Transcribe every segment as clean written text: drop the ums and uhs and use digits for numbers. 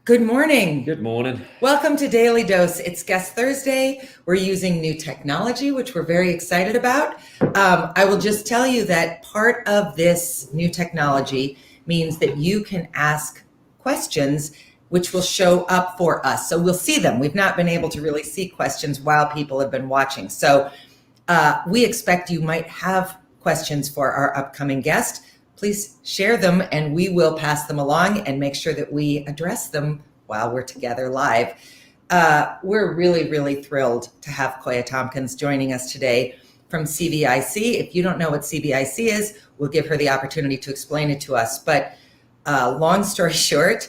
Good morning. Good morning. Welcome to Daily Dose. It's Guest Thursday. We're using new technology, which we're very excited about. I will just tell you that part of this new technology means that you can ask questions which will show up for us. So we'll see them. We've not been able to really see questions while people have been watching. So we expect you might have questions for our upcoming guest. Please share them and we will pass them along and make sure that we address them while we're together live. We're really, really thrilled to have Coiya Tompkins joining us today from CVIC. If you don't know what CVIC is, we'll give her the opportunity to explain it to us. But long story short,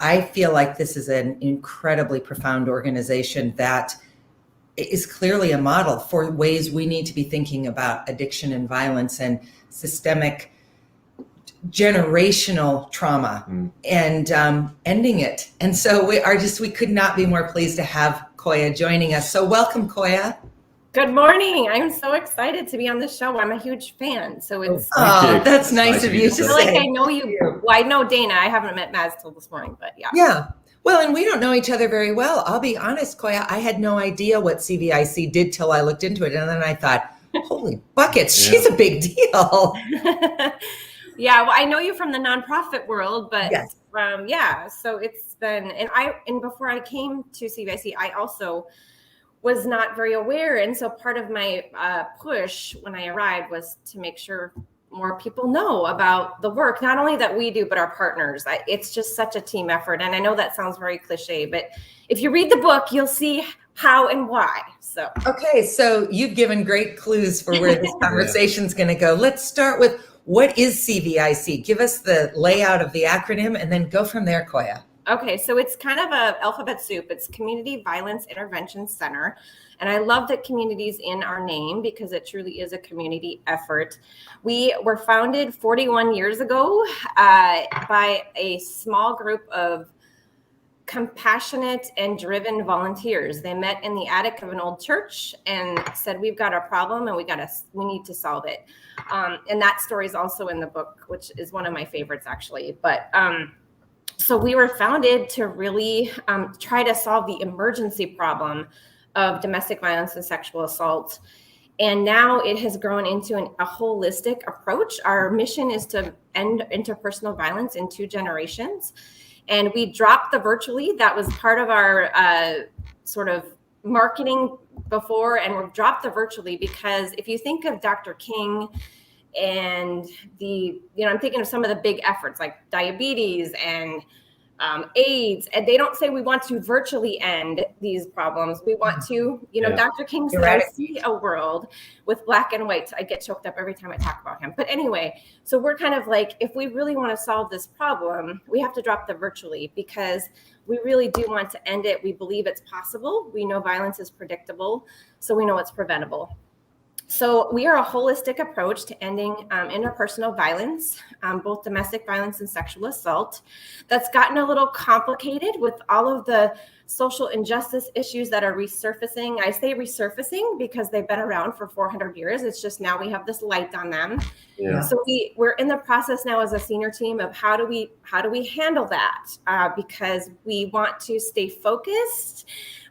I feel like this is an incredibly profound organization that is clearly a model for ways we need to be thinking about addiction and violence and systemic generational trauma and ending it. And so we could not be more pleased to have Coiya joining us. So welcome, Coiya. Good morning. I'm so excited to be on the show. I'm a huge fan. So it's that's nice of you to say. I feel like I know you. Well, I know Dana. I haven't met Maz till this morning, but yeah. Yeah. Well, and we don't know each other very well. I'll be honest, Coiya, I had no idea what CVIC did till I looked into it. And then I thought, holy buckets, she's a big deal. Yeah, well, I know you from the nonprofit world, but yes. So it's been, and before I came to CVIC, I also was not very aware. And so part of my push when I arrived was to make sure more people know about the work, not only that we do, but our partners. It's just such a team effort. And I know that sounds very cliche, but if you read the book, you'll see how and why. So okay, so you've given great clues for where this conversation's going to go. Let's start with, what is CVIC? Give us the layout of the acronym and then go from there, Coiya. Okay, so it's kind of a alphabet soup. It's Community Violence Intervention Center. And I love that community's in our name because it truly is a community effort. We were founded 41 years ago by a small group of compassionate and driven volunteers. They met in the attic of an old church and said, we've got a problem and we need to solve it. And that story is also in the book, which is one of my favorites actually. But so we were founded to really try to solve the emergency problem of domestic violence and sexual assault. And now it has grown into a holistic approach. Our mission is to end interpersonal violence in 2 generations. And we dropped the virtually. That was part of our sort of marketing before. And we've dropped the virtually because if you think of Dr. King and I'm thinking of some of the big efforts like diabetes and AIDS, and they don't say we want to virtually end these problems. We want to, Dr. King said, I see a world with black and white. I get choked up every time I talk about him. But anyway, so we're kind of like, if we really want to solve this problem, we have to drop the virtually because we really do want to end it. We believe it's possible. We know violence is predictable, so we know it's preventable. So we are a holistic approach to ending interpersonal violence, both domestic violence and sexual assault. That's gotten a little complicated with all of the social injustice issues that are resurfacing. I say resurfacing because they've been around for 400 years. It's just now we have this light on them. Yeah. So we're in the process now as a senior team of how do we handle that? Because we want to stay focused.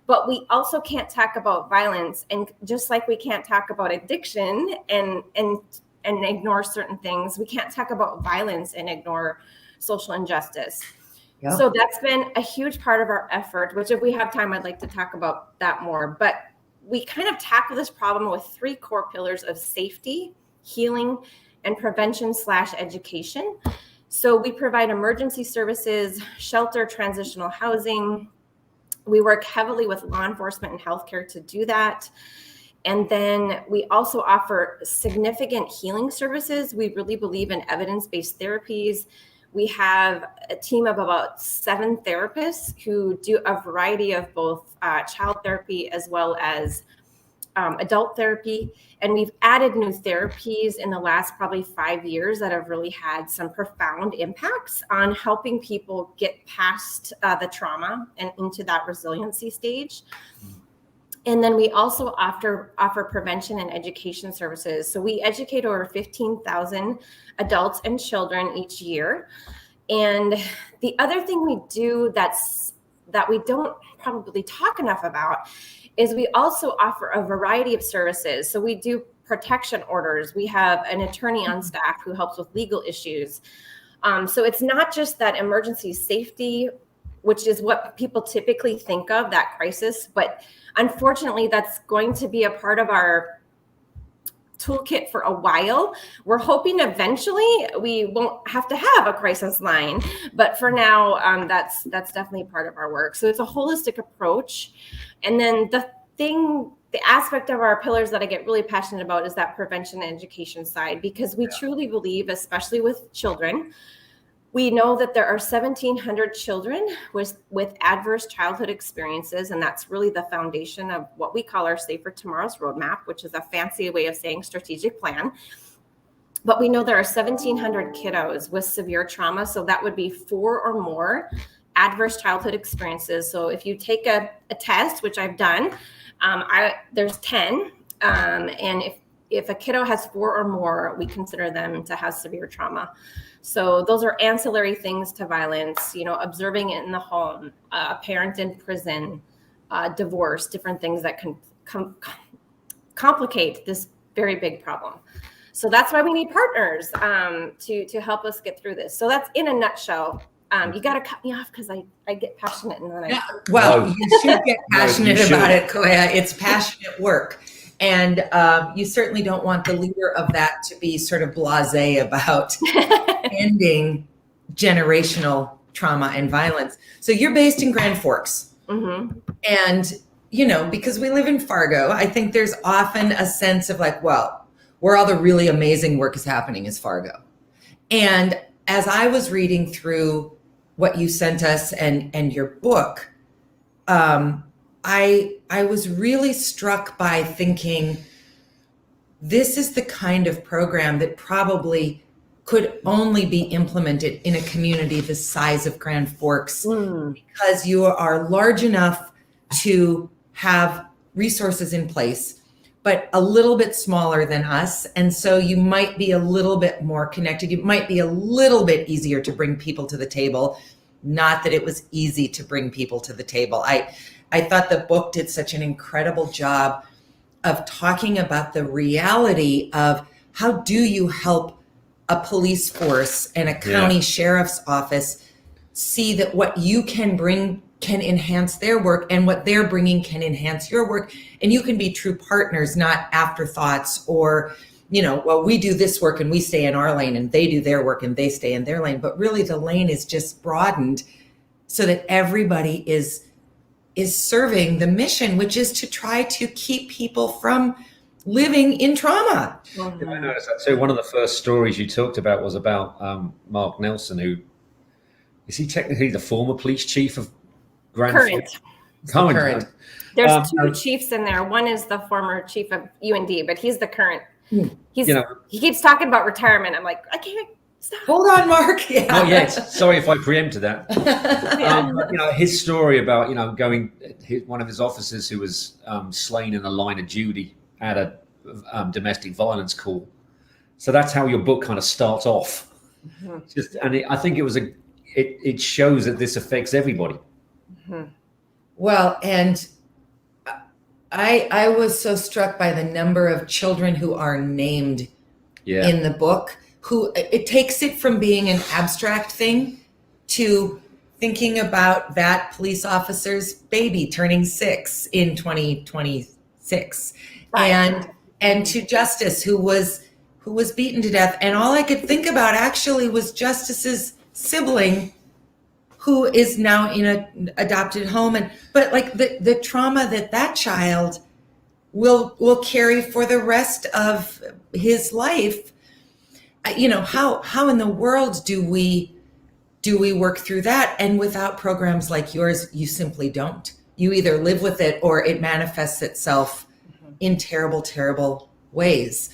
But we also can't talk about violence, and just like we can't talk about addiction and ignore certain things, we can't talk about violence and ignore social injustice. Yeah. So that's been a huge part of our effort, which if we have time, I'd like to talk about that more. But we kind of tackle this problem with 3 core pillars of safety, healing, and prevention/education. So we provide emergency services, shelter, transitional housing. We work heavily with law enforcement and healthcare to do that. And then we also offer significant healing services. We really believe in evidence-based therapies. We have a team of about 7 therapists who do a variety of both child therapy as well as adult therapy. And we've added new therapies in the last probably 5 years that have really had some profound impacts on helping people get past the trauma and into that resiliency stage. And then we also offer prevention and education services. So we educate over 15,000 adults and children each year. And the other thing we do that we don't probably talk enough about is we also offer a variety of services. So we do protection orders. We have an attorney on staff who helps with legal issues. So it's not just that emergency safety, which is what people typically think of, that crisis, but unfortunately, that's going to be a part of our toolkit for a while. We're hoping eventually we won't have to have a crisis line, but for now, that's definitely part of our work. So it's a holistic approach. And then the aspect of our pillars that I get really passionate about is that prevention and education side, because we truly believe, especially with children, we know that there are 1,700 children with adverse childhood experiences, and that's really the foundation of what we call our Safer Tomorrows Roadmap, which is a fancy way of saying strategic plan. But we know there are 1,700 kiddos with severe trauma, so that would be 4 or more adverse childhood experiences. So if you take a test, which I've done, there's 10, and if a kiddo has 4 or more, we consider them to have severe trauma. So those are ancillary things to violence, observing it in the home, a parent in prison, divorce, different things that can complicate this very big problem. So that's why we need partners to help us get through this. So that's in a nutshell. You got to cut me off because I get passionate and then you should get passionate about it, Coiya. It's passionate work. And you certainly don't want the leader of that to be sort of blasé about ending generational trauma and violence. So you're based in Grand Forks. Mm-hmm. And, because we live in Fargo, I think there's often a sense of like, well, where all the really amazing work is happening is Fargo. And as I was reading through what you sent us and your book, I was really struck by thinking this is the kind of program that probably could only be implemented in a community the size of Grand Forks, because you are large enough to have resources in place, but a little bit smaller than us. And so you might be a little bit more connected. You might be a little bit easier to bring people to the table. Not that it was easy to bring people to the table. I thought the book did such an incredible job of talking about the reality of how do you help a police force and a county sheriff's office see that what you can bring can enhance their work and what they're bringing can enhance your work. And you can be true partners, not afterthoughts or, well, we do this work and we stay in our lane and they do their work and they stay in their lane. But really the lane is just broadened so that everybody is serving the mission, which is to try to keep people from living in trauma. Yeah, I noticed that too. One of the first stories you talked about was about Mark Nelson, who is he technically the former police chief of Grand Forks? Current. There's 2 chiefs in there. One is the former chief of UND, but he's the current. He keeps talking about retirement. I'm like, I can't stop. Hold on, Mark. Yeah. Not yet. Sorry if I preempted that. His story about one of his officers who was slain in the line of duty at a domestic violence call. So that's how your book kind of starts off. Mm-hmm. I think it shows that this affects everybody. Mm-hmm. Well, and I was so struck by the number of children who are named in the book, who it takes it from being an abstract thing to thinking about that police officer's baby turning 6 in 2026. Right. And to Justice, who was beaten to death. And all I could think about actually was Justice's sibling, who is now in an adopted home. But like the trauma that child will carry for the rest of his life. How in the world do we work through that? And without programs like yours, you simply don't. You either live with it or it manifests itself in terrible, terrible ways.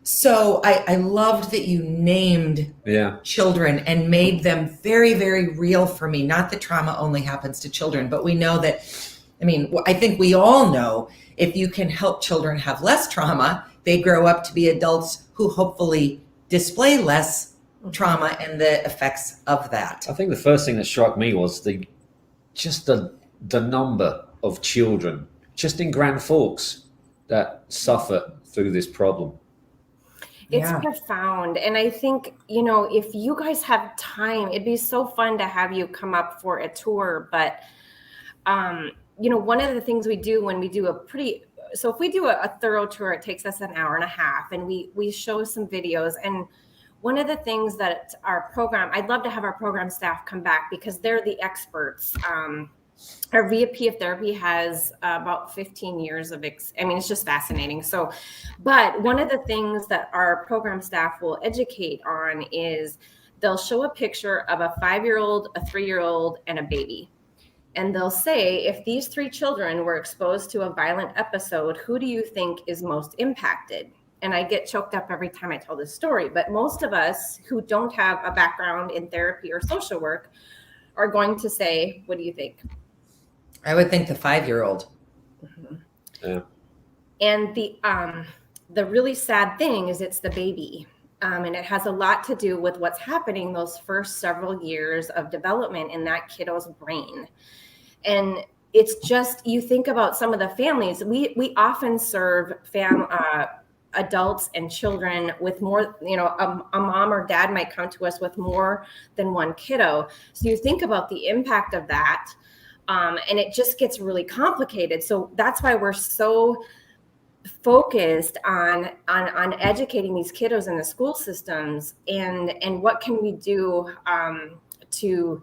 So I loved that you named children and made them very, very real for me. Not that trauma only happens to children, but we know that, I think we all know if you can help children have less trauma, they grow up to be adults who hopefully display less trauma and the effects of that. I think the first thing that struck me was the number of children just in Grand Forks that suffer through this problem. It's profound. And I think, if you guys have time, it'd be so fun to have you come up for a tour. But, one of the things we do when we do if we do a thorough tour, it takes us an hour and a half, and we show some videos. And one of the things that I'd love to have our program staff come back because they're the experts. Our VP of therapy has about 15 years of it's just fascinating. So, but one of the things that our program staff will educate on is they'll show a picture of a 5-year-old, a 3-year-old, and a baby. And they'll say, if these 3 children were exposed to a violent episode, who do you think is most impacted? And I get choked up every time I tell this story, but most of us who don't have a background in therapy or social work are going to say, what do you think? I would think the 5-year-old. Mm-hmm. Yeah. And the really sad thing is it's the baby. And it has a lot to do with what's happening those first several years of development in that kiddo's brain. And it's just, you think about some of the families, we often serve adults and children with more, a mom or dad might come to us with more than one kiddo. So you think about the impact of that. And it just gets really complicated. So that's why we're so focused on educating these kiddos in the school systems and what can we do to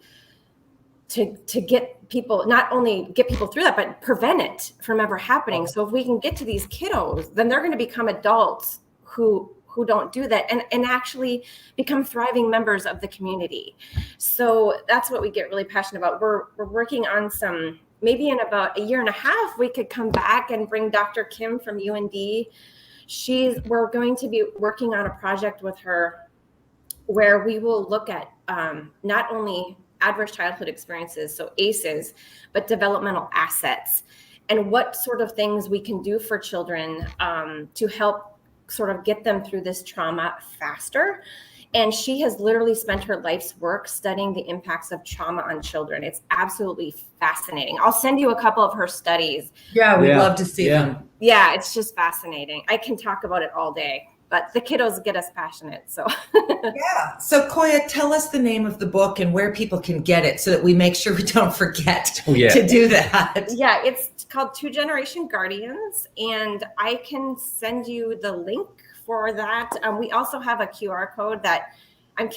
get people, not only get people through that, but prevent it from ever happening. So if we can get to these kiddos, then they're going to become adults who don't do that and actually become thriving members of the community. So that's what we get really passionate about. We're working on maybe in about a year and a half, we could come back and bring Dr. Kim from UND. We're going to be working on a project with her where we will look at not only adverse childhood experiences, so ACEs, but developmental assets and what sort of things we can do for children to help sort of get them through this trauma faster. And she has literally spent her life's work studying the impacts of trauma on children. It's absolutely fascinating. I'll send you a couple of her studies. Yeah, we'd love to see them. Yeah, it's just fascinating. I can talk about it all day, but the kiddos get us passionate. So yeah. So Coiya, tell us the name of the book and where people can get it so that we make sure we don't forget to do that. Yeah, it's called 2 Generation Guardians, and I can send you the link for that. We also have a QR code that I'm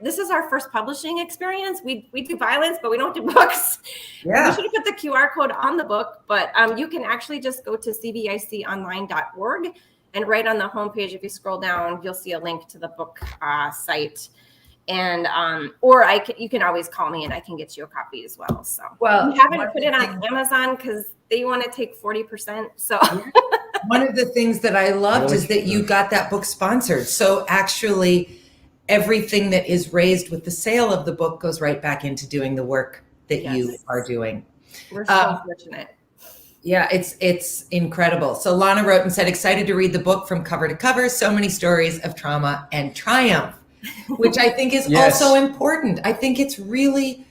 this is our first publishing experience. We do violence, but we don't do books. Yeah. We should have put the QR code on the book, but you can actually just go to cviconline.org. And right on the homepage, if you scroll down, you'll see a link to the book site. And you can always call me and I can get you a copy as well. So we haven't put it on Amazon because they want to take 40%. So one of the things that I loved is that you got that book sponsored. So actually everything that is raised with the sale of the book goes right back into doing the work that you are doing. We're so fortunate. Yeah, it's incredible. So Lana wrote and said, excited to read the book from cover to cover. So many stories of trauma and triumph, which I think is also important. I think it's really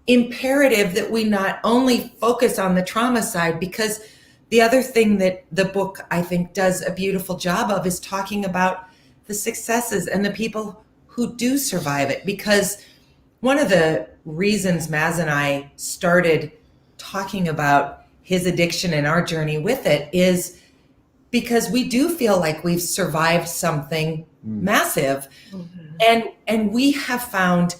imperative that we not only focus on the trauma side, because the other thing that the book I think does a beautiful job of is talking about the successes and the people who do survive it. Because one of the reasons Maz and I started talking about his addiction and our journey with it is because we do feel like we've survived something massive. Mm-hmm. And we have found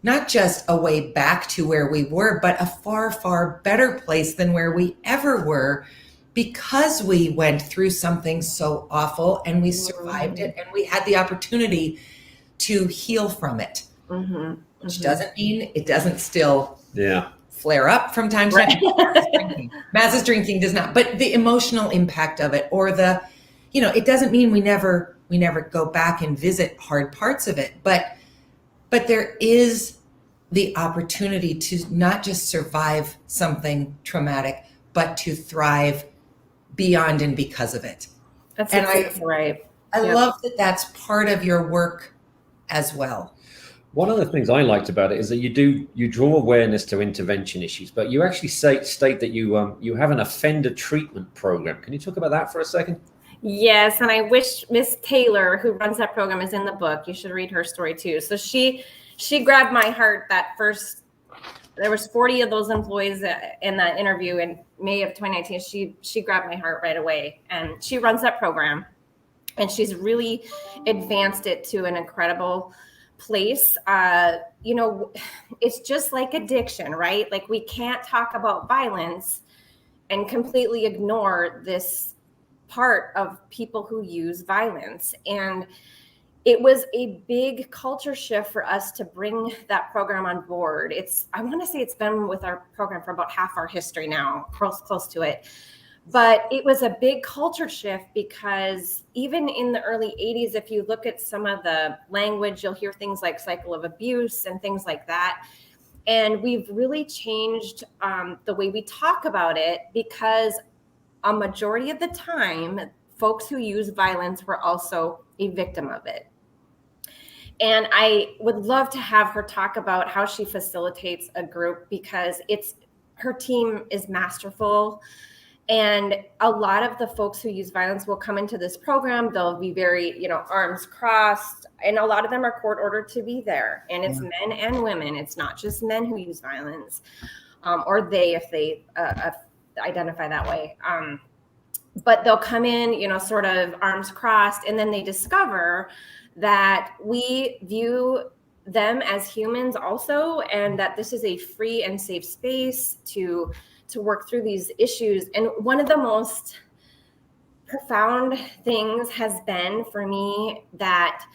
not just a way back to where we were, but a far, far better place than where we ever were, because we went through something so awful and we survived it and we had the opportunity to heal from it. Mm-hmm. Which doesn't mean it doesn't still flare up from time to time. Maz's drinking does not, but the emotional impact of it, or it doesn't mean we never go back and visit hard parts of it, but there is the opportunity to not just survive something traumatic, but to thrive beyond and because of it. That's right. I love that that's part of your work as well. One of the things I liked about it is that you draw awareness to intervention issues, but you actually state that you have an offender treatment program. Can you talk about that for a second? Yes, and I wish Miss Taylor, who runs that program, is in the book. You should read her story too. So she grabbed my heart that first. There was 40 of those employees in that interview in May of 2019. She grabbed my heart right away, and she runs that program, and she's really advanced it to an incredible place. It's just like addiction, right? Like, we can't talk about violence and completely ignore this part of people who use violence. And it was a big culture shift for us to bring that program on board. I want to say it's been with our program for about half our history now, close to it. But it was a big culture shift because even in the early 80s, if you look at some of the language, you'll hear things like cycle of abuse and things like that. And we've really changed the way we talk about it, because a majority of the time, folks who use violence were also a victim of it. And I would love to have her talk about how she facilitates a group, because her team is masterful. And a lot of the folks who use violence will come into this program. They'll be very, arms crossed. And a lot of them are court ordered to be there. And it's men and women. It's not just men who use violence, or if they identify that way. But they'll come in, sort of arms crossed. And then they discover that we view them as humans also, and that this is a free and safe space to work through these issues. And one of the most profound things has been for me that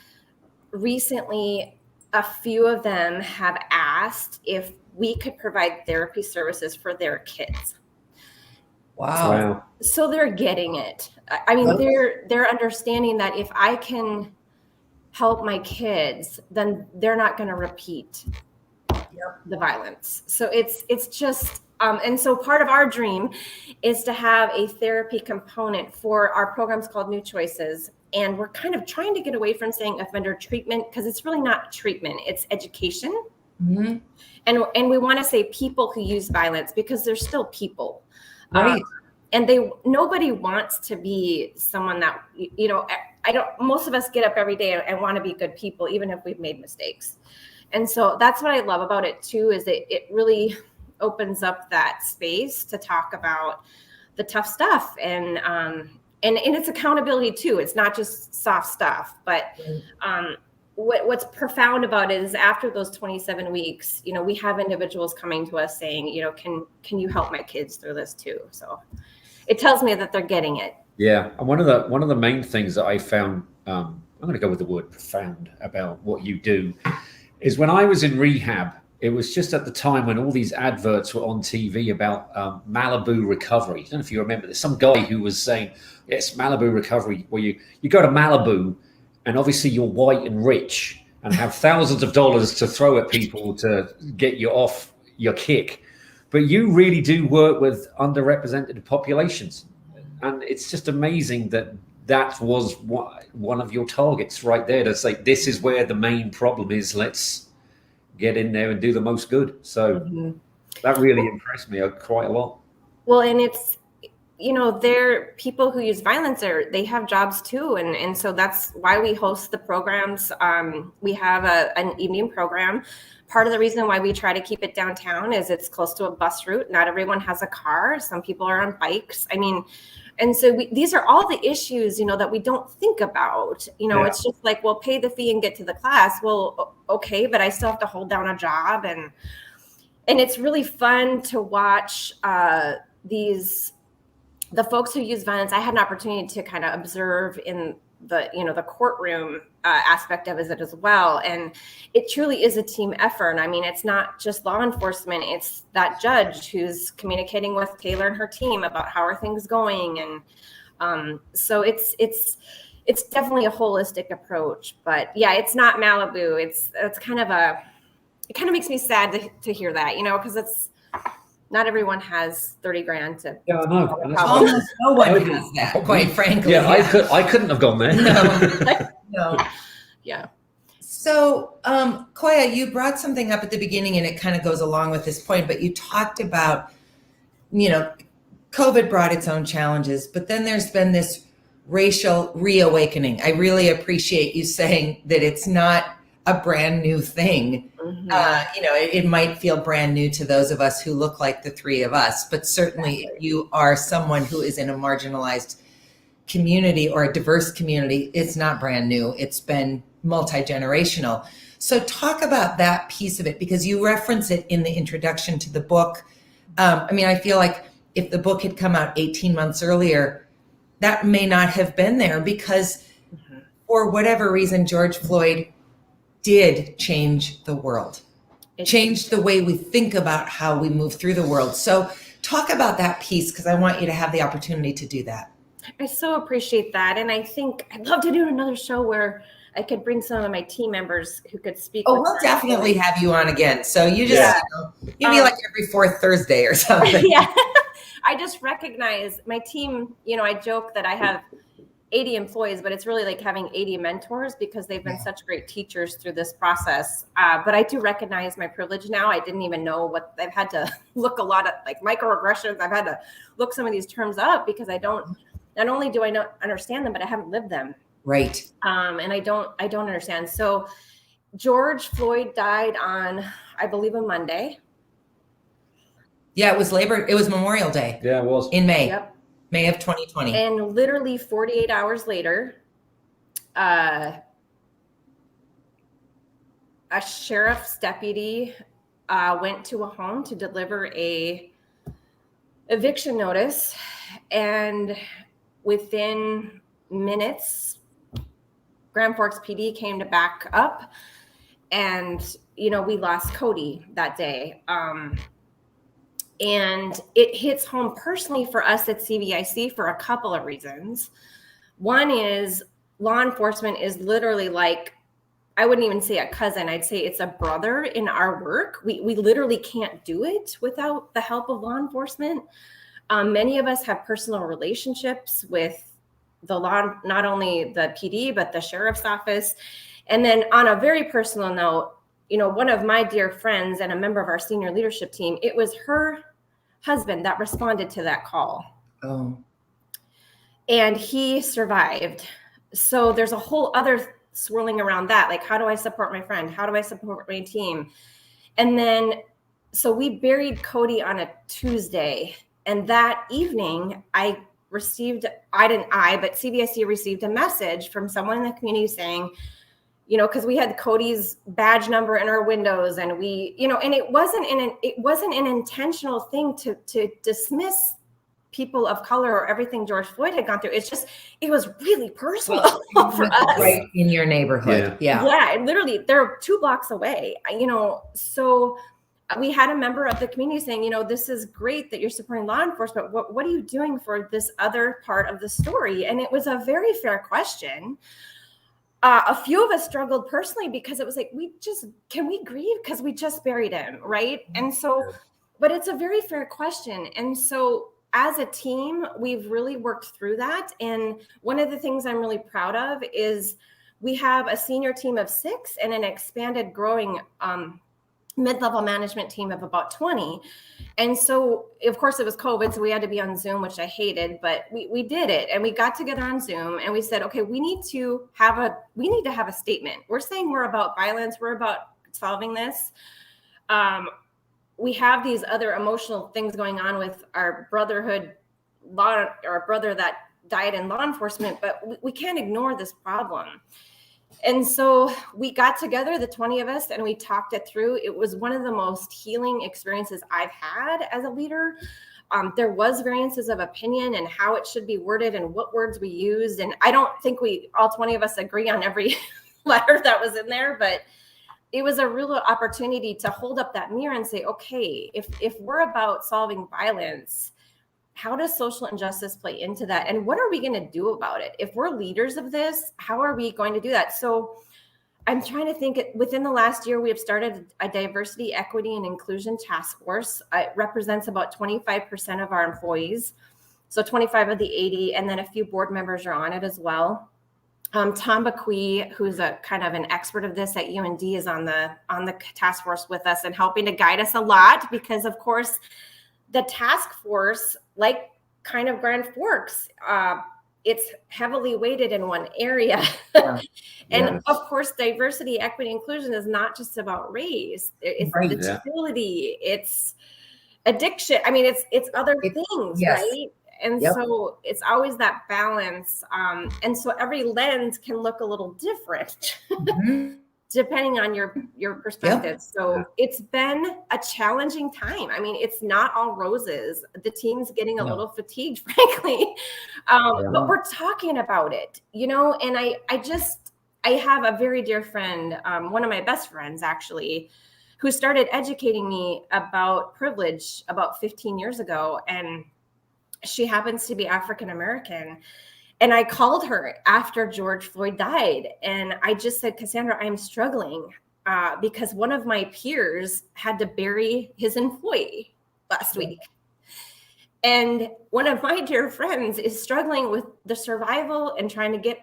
recently a few of them have asked if we could provide therapy services for their kids. Wow. So they're getting it. I mean, they're understanding that if I can help my kids, then they're not going to repeat the violence. So it's just, and so part of our dream is to have a therapy component for our programs called New Choices. And we're kind of trying to get away from saying offender treatment, because it's really not treatment, it's education. Mm-hmm. And we want to say people who use violence, because they're still people. Right. And nobody wants to be someone that, most of us get up every day and want to be good people, even if we've made mistakes. And so that's what I love about it too, is that it really opens up that space to talk about the tough stuff, and it's accountability too. It's not just soft stuff, but what's profound about it is after those 27 weeks, we have individuals coming to us saying, can you help my kids through this too? So it tells me that they're getting it. Yeah, and one of the main things that I found, I'm going to go with the word profound about what you do, is when I was in rehab, it was just at the time when all these adverts were on TV about Malibu recovery. I don't know if you remember, there's some guy who was saying, yes, Malibu recovery, where you go to Malibu, and obviously you're white and rich and have thousands of dollars to throw at people to get you off your kick. But you really do work with underrepresented populations. And it's just amazing that was one of your targets right there, to say, this is where the main problem is. Let's get in there and do the most good. So that really impressed me quite a lot. Well, and it's, they're people who use violence, they have jobs too. And so that's why we host the programs. We have an evening program. Part of the reason why we try to keep it downtown is it's close to a bus route. Not everyone has a car. Some people are on bikes. And so these are all the issues, that we don't think about. It's just like, well, pay the fee and get to the class. Well, okay, but I still have to hold down a job. And it's really fun to watch the folks who use violence. I had an opportunity to kind of observe in the courtroom aspect of it as well. And it truly is a team effort. I mean, it's not just law enforcement, it's that judge who's communicating with Taylor and her team about how are things going. And so it's definitely a holistic approach, but yeah, it's not Malibu. It kind of makes me sad to hear that, because it's not everyone has 30 grand to. Yeah, I know. Almost no one has that, quite frankly. Yeah, I couldn't have gone there. No. Yeah. So, Coiya, you brought something up at the beginning and it kind of goes along with this point, but you talked about, COVID brought its own challenges, but then there's been this racial reawakening. I really appreciate you saying that it's not a brand new thing. Mhm. It might feel brand new to those of us who look like the three of us, but certainly if you are someone who is in a marginalized community or a diverse community, it's not brand new. It's been multi-generational. So talk about that piece of it, because you reference it in the introduction to the book. I feel like if the book had come out 18 months earlier, that may not have been there because for whatever reason, George Floyd did change the world, changed the way we think about how we move through the world. So talk about that piece, because I want you to have the opportunity to do that. I so appreciate that. And I think I'd love to do another show where I could bring some of my team members who could speak. Oh, we'll definitely have you on again. So you just, you'll be like every fourth Thursday or something. Yeah. I just recognize my team, I joke that I have 80 employees, but it's really like having 80 mentors because they've been such great teachers through this process. But I do recognize my privilege now. I didn't even know what I've had to look a lot at, like microaggressions. I've had to look some of these terms up because not only do I not understand them, but I haven't lived them. Right. And I don't understand. So George Floyd died on, I believe, a Monday. Yeah, it was Memorial Day. Yeah, it was. In May. Yep. May of 2020. And literally 48 hours later, a sheriff's deputy went to a home to deliver a eviction notice. And within minutes, Grand Forks PD came to back up. And, we lost Cody that day. And it hits home personally for us at CVIC for a couple of reasons. One is law enforcement is literally like, I wouldn't even say a cousin. I'd say it's a brother in our work. We literally can't do it without the help of law enforcement. Many of us have personal relationships with the law, not only the PD, but the sheriff's office. And then on a very personal note, one of my dear friends and a member of our senior leadership team, it was her husband that responded to that call. Oh. And he survived. So there's a whole other swirling around that. Like, how do I support my friend? How do I support my team? And then, so we buried Cody on a Tuesday. And that evening but CVIC received a message from someone in the community saying, because we had Cody's badge number in our windows, and we, and it wasn't an intentional thing to dismiss people of color or everything George Floyd had gone through. It was really personal for us. Right in your neighborhood. Yeah. Yeah. And literally, they're 2 blocks away. So we had a member of the community saying, this is great that you're supporting law enforcement. What are you doing for this other part of the story? And it was a very fair question. A few of us struggled personally because it was like, can we grieve? Because we just buried him, right? And so, but it's a very fair question. And so as a team, we've really worked through that. And one of the things I'm really proud of is we have a senior team of 6 and an expanded growing mid-level management team of about 20. And so, of course, it was COVID, so we had to be on Zoom, which I hated, but we did it. And we got together on Zoom and we said, okay, we need to have a statement. We're saying we're about violence. We're about solving this. We have these other emotional things going on with our brother that died in law enforcement, but we can't ignore this problem. And so we got together, the 20 of us, and we talked it through. It was one of the most healing experiences I've had as a leader. There was variances of opinion and how it should be worded and what words we used. And I don't think all 20 of us agree on every letter that was in there, but it was a real opportunity to hold up that mirror and say, okay, if we're about solving violence, how does social injustice play into that? And what are we going to do about it? If we're leaders of this, how are we going to do that? So I'm trying to think, within the last year, we have started a diversity, equity, and inclusion task force. It represents about 25% of our employees. So 25 of the 80, and then a few board members are on it as well. Coiya, who's a kind of an expert of this at UND, is on the task force with us and helping to guide us a lot, because of course the task force, like kind of Grand Forks, it's heavily weighted in one area. Yeah. And Yeah. of course, diversity, equity, inclusion is not just about race. It's Right. disability, it's addiction. I mean, it's other things, yes. right? And Yep. so it's always that balance. And so every lens can look a little different Mhm. depending on your perspective. So it's been a challenging time. I mean, it's not all roses. The team's getting a little fatigued, frankly. But we're talking about it, you know, and I have a very dear friend, one of my best friends actually, who started educating me about privilege about 15 years ago. And she happens to be African American. And I called her after George Floyd died. And I just said, Cassandra, I'm struggling because one of my peers had to bury his employee last week. And one of my dear friends is struggling with the survival and trying to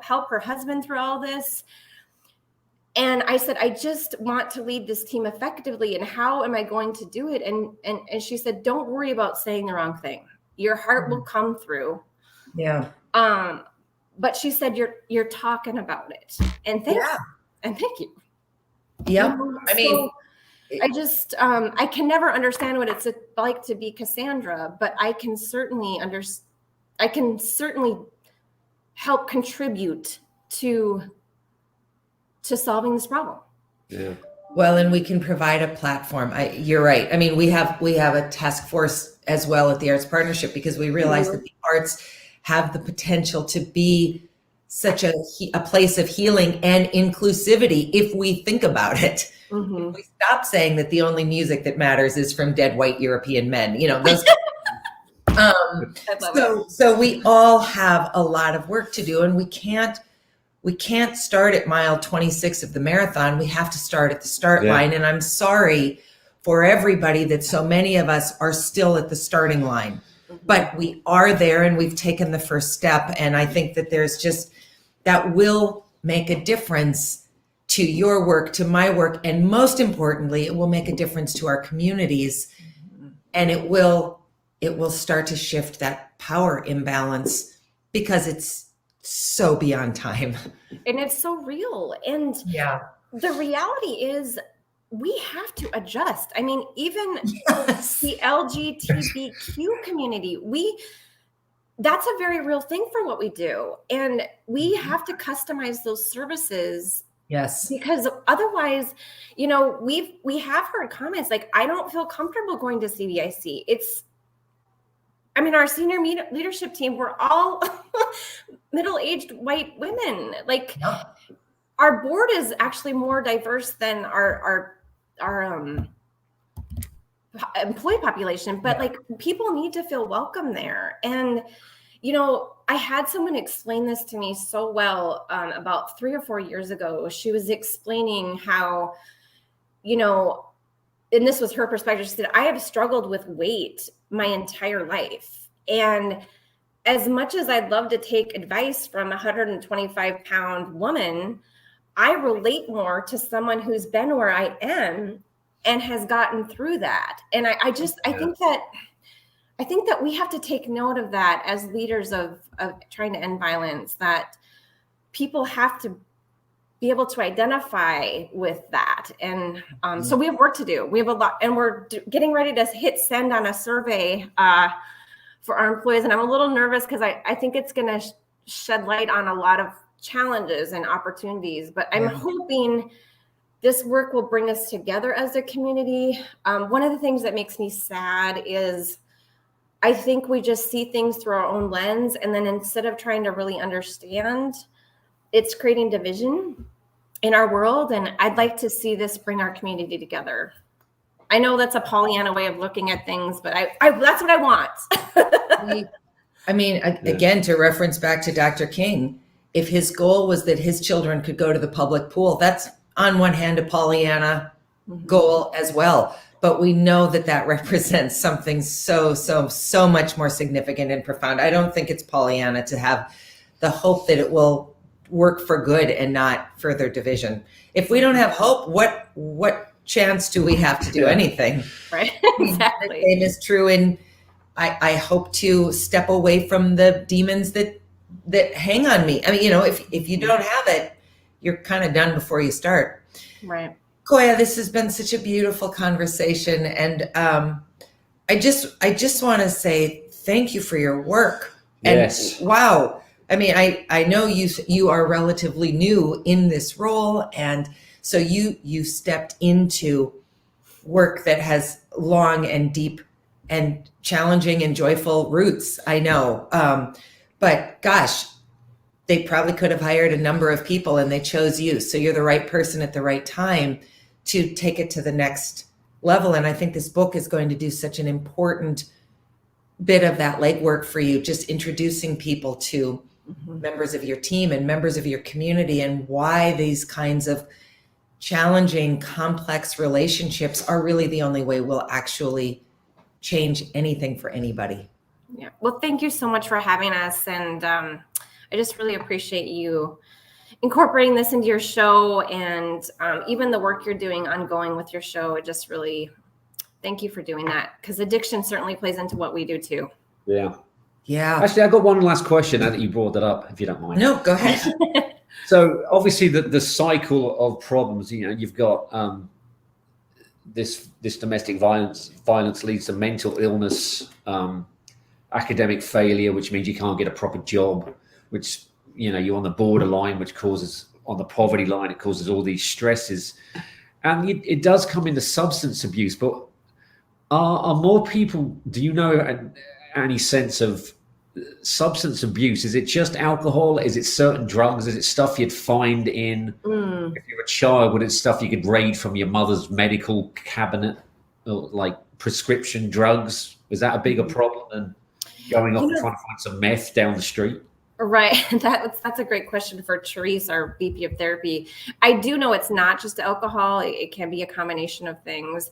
help her husband through all this. And I said, I just want to lead this team effectively. And how am I going to do it? And she said, don't worry about saying the wrong thing. Your heart will come through. Yeah. But she said, you're talking about it. And thank you. And thank you. Yeah. I mean, I just, I can never understand what it's like to be Cassandra, but I can certainly help contribute to solving this problem. Yeah. Well, and we can provide a platform. You're right. I mean, we have a task force as well at the Arts Partnership, because we realize that the arts have the potential to be such a place of healing and inclusivity if we think about it. Mm-hmm. If we stop saying that the only music that matters is from dead white European men, you know, those. So we all have a lot of work to do, and we can't start at mile 26 of the marathon. We have to start at the start line. And I'm sorry for everybody that so many of us are still at the starting line, but we are there and we've taken the first step. And I think that that will make a difference to your work, to my work. And most importantly, it will make a difference to our communities, and it will start to shift that power imbalance, because it's so beyond time. And it's so real. And the reality is we have to adjust. I mean, even the LGBTQ community, that's a very real thing for what we do. And we have to customize those services. Yes. Because otherwise, you know, we have heard comments like, I don't feel comfortable going to CVIC. Our senior leadership team, we're all middle-aged white women. Like, our board is actually more diverse than our employee population, but like, people need to feel welcome there. And, you know, I had someone explain this to me so well about 3 or 4 years ago. She was explaining how, you know, and this was her perspective. She said, I have struggled with weight my entire life. And as much as I'd love to take advice from a 125-pound woman, I relate more to someone who's been where I am and has gotten through that. And I think that we have to take note of that as leaders of trying to end violence, that people have to be able to identify with that. And so we have work to do. We have a lot, and we're getting ready to hit send on a survey for our employees. And I'm a little nervous because I think it's going to shed light on a lot of challenges and opportunities, but I'm hoping this work will bring us together as a community. One of the things that makes me sad is I think we just see things through our own lens. And then instead of trying to really understand, it's creating division in our world. And I'd like to see this bring our community together. I know that's a Pollyanna way of looking at things, but that's what I want. Again, to reference back to Dr. King, if his goal was that his children could go to the public pool, that's on one hand a Pollyanna goal as well. But we know that represents something so much more significant and profound. I don't think it's Pollyanna to have the hope that it will work for good and not further division. If we don't have hope, what chance do we have to do anything? Right. The Exactly. same is true in, I hope to step away from the demons that hang on me. I mean, if you don't have it, you're kind of done before you start. Right. Coiya, this has been such a beautiful conversation, and I just want to say thank you for your work. And Yes. wow, I mean, I know you are relatively new in this role, and so you stepped into work that has long and deep and challenging and joyful roots. I know, but gosh, they probably could have hired a number of people and they chose you. So you're the right person at the right time to take it to the next level. And I think this book is going to do such an important bit of that legwork for you, just introducing people to members of your team and members of your community, and why these kinds of challenging, complex relationships are really the only way we'll actually change anything for anybody. Yeah. Well, thank you so much for having us. And I just really appreciate you incorporating this into your show, and even the work you're doing ongoing with your show. It just really, thank you for doing that, because addiction certainly plays into what we do too. Yeah. Yeah. Actually, I've got one last question now that you brought that up, if you don't mind. No, go ahead. So obviously the cycle of problems, you've got this domestic violence leads to mental illness, academic failure, which means you can't get a proper job, which, you're on the borderline, which causes, on the poverty line, it causes all these stresses. And it does come into substance abuse, but are more people, do you know any sense of substance abuse? Is it just alcohol? Is it certain drugs? Is it stuff you'd find in, if you're a child, would it stuff you could raid from your mother's medical cabinet, or like prescription drugs? Is that a bigger problem than going off and trying to find some meth down the street? Right. That's a great question for Therese, our VP of therapy. I do know it's not just alcohol. It can be a combination of things.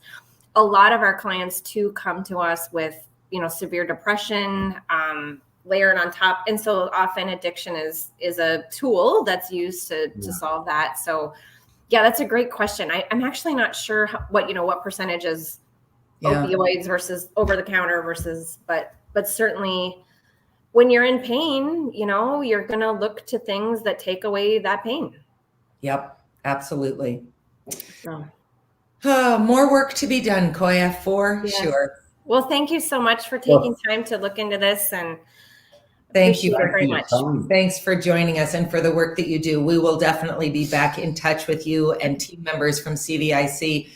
A lot of our clients too come to us with, severe depression, layered on top. And so often addiction is a tool that's used to solve that. So yeah, that's a great question. I'm actually not sure what percentage is opioids versus over the counter versus, but certainly when you're in pain, you're going to look to things that take away that pain. Yep, absolutely. So. More work to be done, Coiya, for sure. Well, thank you so much for taking time to look into this, and thank you very much. Thanks for joining us and for the work that you do. We will definitely be back in touch with you and team members from CVIC,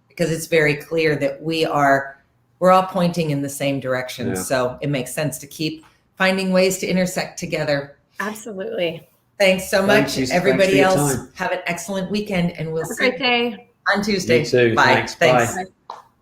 because it's very clear that we're all pointing in the same direction. Yeah. So it makes sense to keep finding ways to intersect together. Absolutely. Thanks so much. Everybody else, have an excellent weekend, and we'll see you a great day on Tuesday. You too. Bye. Thanks. Bye. Bye.